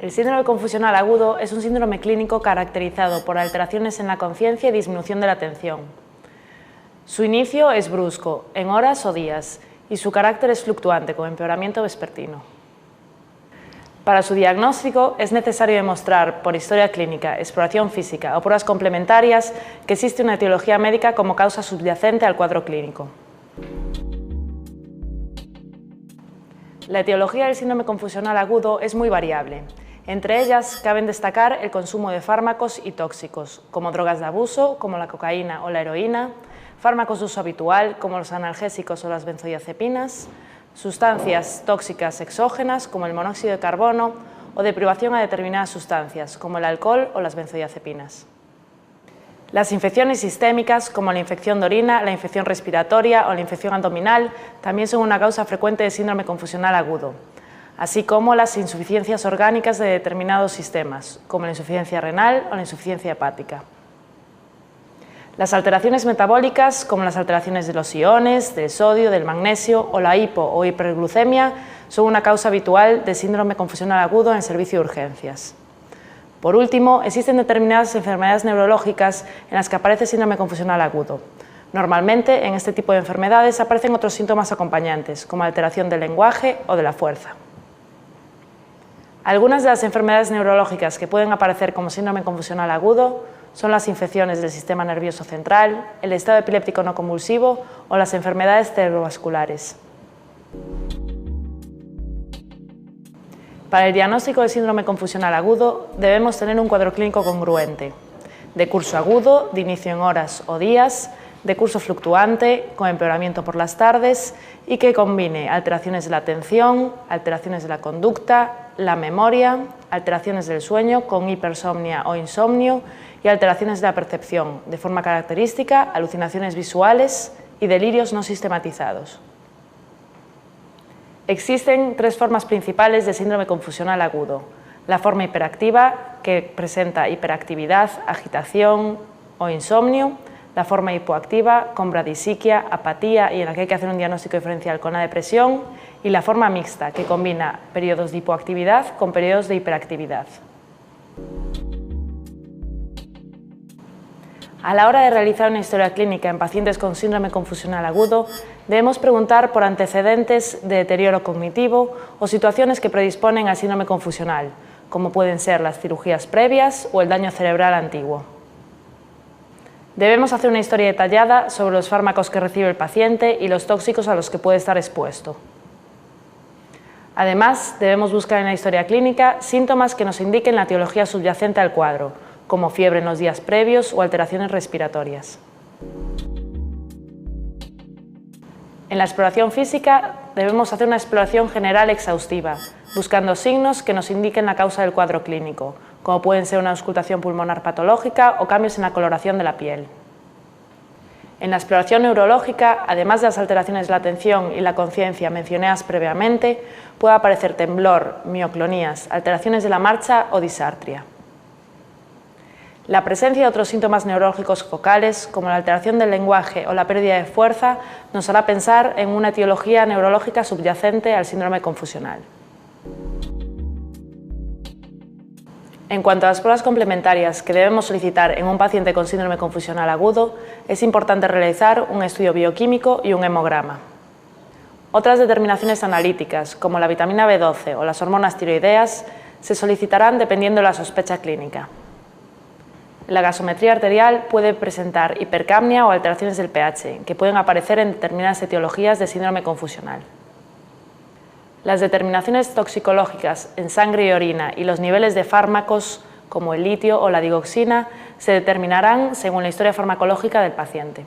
El síndrome confusional agudo es un síndrome clínico caracterizado por alteraciones en la conciencia y disminución de la atención. Su inicio es brusco, en horas o días, y su carácter es fluctuante, con empeoramiento vespertino. Para su diagnóstico es necesario demostrar por historia clínica, exploración física o pruebas complementarias que existe una etiología médica como causa subyacente al cuadro clínico. La etiología del síndrome confusional agudo es muy variable. Entre ellas, caben destacar el consumo de fármacos y tóxicos, como drogas de abuso, como la cocaína o la heroína, fármacos de uso habitual, como los analgésicos o las benzodiazepinas, sustancias tóxicas exógenas, como el monóxido de carbono, o de privación a determinadas sustancias, como el alcohol o las benzodiazepinas. Las infecciones sistémicas, como la infección de orina, la infección respiratoria o la infección abdominal, también son una causa frecuente de síndrome confusional agudo, así como las insuficiencias orgánicas de determinados sistemas, como la insuficiencia renal o la insuficiencia hepática. Las alteraciones metabólicas, como las alteraciones de los iones, del sodio, del magnesio o la hipo o hiperglucemia, son una causa habitual de síndrome confusional agudo en el servicio de urgencias. Por último, existen determinadas enfermedades neurológicas en las que aparece síndrome confusional agudo. Normalmente, en este tipo de enfermedades aparecen otros síntomas acompañantes, como alteración del lenguaje o de la fuerza. Algunas de las enfermedades neurológicas que pueden aparecer como síndrome confusional agudo son las infecciones del sistema nervioso central, el estado epiléptico no convulsivo o las enfermedades cerebrovasculares. Para el diagnóstico de síndrome confusional agudo debemos tener un cuadro clínico congruente, de curso agudo, de inicio en horas o días, de curso fluctuante, con empeoramiento por las tardes y que combine alteraciones de la atención, alteraciones de la conducta, la memoria, alteraciones del sueño con hipersomnia o insomnio y alteraciones de la percepción, de forma característica, alucinaciones visuales y delirios no sistematizados. Existen tres formas principales de síndrome confusional agudo. La forma hiperactiva, que presenta hiperactividad, agitación o insomnio. La forma hipoactiva, con bradisiquia, apatía y en la que hay que hacer un diagnóstico diferencial con la depresión. Y la forma mixta, que combina periodos de hipoactividad con periodos de hiperactividad. A la hora de realizar una historia clínica en pacientes con síndrome confusional agudo, debemos preguntar por antecedentes de deterioro cognitivo o situaciones que predisponen al síndrome confusional, como pueden ser las cirugías previas o el daño cerebral antiguo. Debemos hacer una historia detallada sobre los fármacos que recibe el paciente y los tóxicos a los que puede estar expuesto. Además, debemos buscar en la historia clínica síntomas que nos indiquen la etiología subyacente al cuadro, como fiebre en los días previos o alteraciones respiratorias. En la exploración física debemos hacer una exploración general exhaustiva, buscando signos que nos indiquen la causa del cuadro clínico, como pueden ser una auscultación pulmonar patológica o cambios en la coloración de la piel. En la exploración neurológica, además de las alteraciones de la atención y la conciencia mencionadas previamente, puede aparecer temblor, mioclonías, alteraciones de la marcha o disartria. La presencia de otros síntomas neurológicos focales, como la alteración del lenguaje o la pérdida de fuerza, nos hará pensar en una etiología neurológica subyacente al síndrome confusional. En cuanto a las pruebas complementarias que debemos solicitar en un paciente con síndrome confusional agudo, es importante realizar un estudio bioquímico y un hemograma. Otras determinaciones analíticas, como la vitamina B12 o las hormonas tiroideas, se solicitarán dependiendo de la sospecha clínica. La gasometría arterial puede presentar hipercapnia o alteraciones del pH, que pueden aparecer en determinadas etiologías de síndrome confusional. Las determinaciones toxicológicas en sangre y orina y los niveles de fármacos, como el litio o la digoxina, se determinarán según la historia farmacológica del paciente.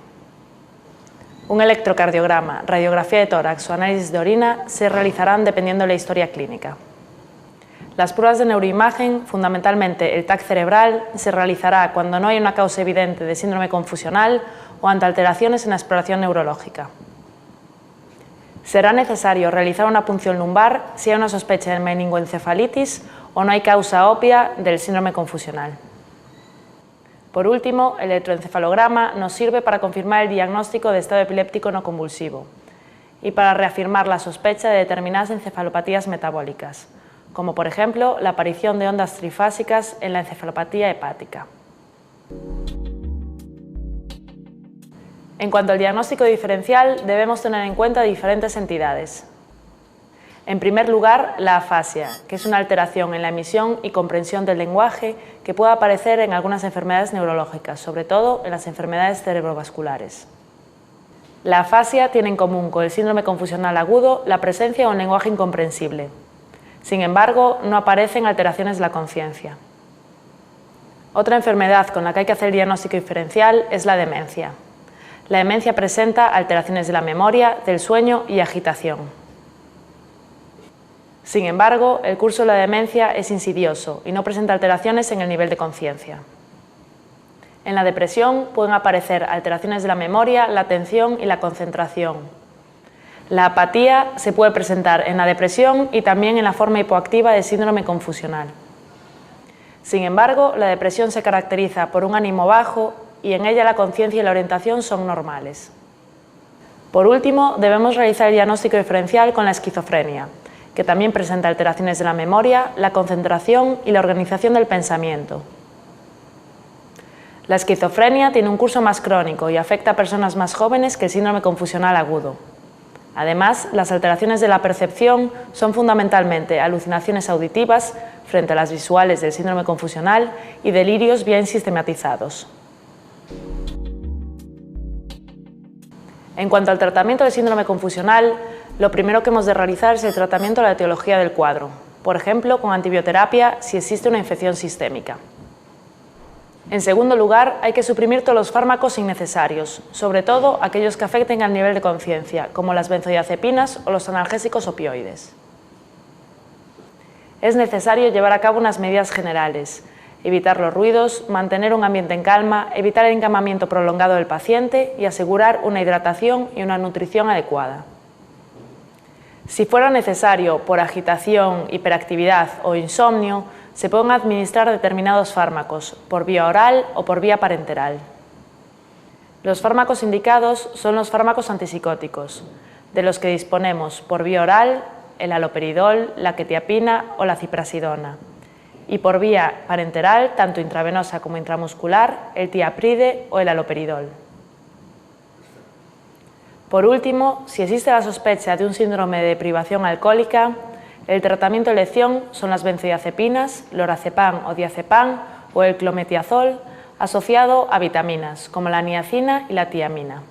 Un electrocardiograma, radiografía de tórax o análisis de orina se realizarán dependiendo de la historia clínica. Las pruebas de neuroimagen, fundamentalmente el TAC cerebral, se realizará cuando no hay una causa evidente de síndrome confusional o ante alteraciones en la exploración neurológica. Será necesario realizar una punción lumbar si hay una sospecha de meningoencefalitis o no hay causa obvia del síndrome confusional. Por último, el electroencefalograma nos sirve para confirmar el diagnóstico de estado epiléptico no convulsivo y para reafirmar la sospecha de determinadas encefalopatías metabólicas, como por ejemplo la aparición de ondas trifásicas en la encefalopatía hepática. En cuanto al diagnóstico diferencial, debemos tener en cuenta diferentes entidades. En primer lugar, la afasia, que es una alteración en la emisión y comprensión del lenguaje que puede aparecer en algunas enfermedades neurológicas, sobre todo en las enfermedades cerebrovasculares. La afasia tiene en común con el síndrome confusional agudo la presencia de un lenguaje incomprensible. Sin embargo, no aparecen alteraciones de la conciencia. Otra enfermedad con la que hay que hacer el diagnóstico diferencial es la demencia. La demencia presenta alteraciones de la memoria, del sueño y agitación. Sin embargo, el curso de la demencia es insidioso y no presenta alteraciones en el nivel de conciencia. En la depresión pueden aparecer alteraciones de la memoria, la atención y la concentración. La apatía se puede presentar en la depresión y también en la forma hipoactiva del síndrome confusional. Sin embargo, la depresión se caracteriza por un ánimo bajo y en ella la conciencia y la orientación son normales. Por último, debemos realizar el diagnóstico diferencial con la esquizofrenia, que también presenta alteraciones de la memoria, la concentración y la organización del pensamiento. La esquizofrenia tiene un curso más crónico y afecta a personas más jóvenes que el síndrome confusional agudo. Además, las alteraciones de la percepción son fundamentalmente alucinaciones auditivas frente a las visuales del síndrome confusional y delirios bien sistematizados. En cuanto al tratamiento del síndrome confusional, lo primero que hemos de realizar es el tratamiento de la etiología del cuadro, por ejemplo, con antibioterapia si existe una infección sistémica. En segundo lugar, hay que suprimir todos los fármacos innecesarios, sobre todo aquellos que afecten al nivel de conciencia, como las benzodiazepinas o los analgésicos opioides. Es necesario llevar a cabo unas medidas generales, evitar los ruidos, mantener un ambiente en calma, evitar el encamamiento prolongado del paciente y asegurar una hidratación y una nutrición adecuada. Si fuera necesario, por agitación, hiperactividad o insomnio, se pueden administrar determinados fármacos, por vía oral o por vía parenteral. Los fármacos indicados son los fármacos antipsicóticos, de los que disponemos por vía oral el haloperidol, la quetiapina o la ciprasidona, y por vía parenteral, tanto intravenosa como intramuscular, el tiapride o el haloperidol. Por último, si existe la sospecha de un síndrome de privación alcohólica, el tratamiento de elección son las benzodiazepinas, lorazepam o diazepam o el clometiazol asociado a vitaminas como la niacina y la tiamina.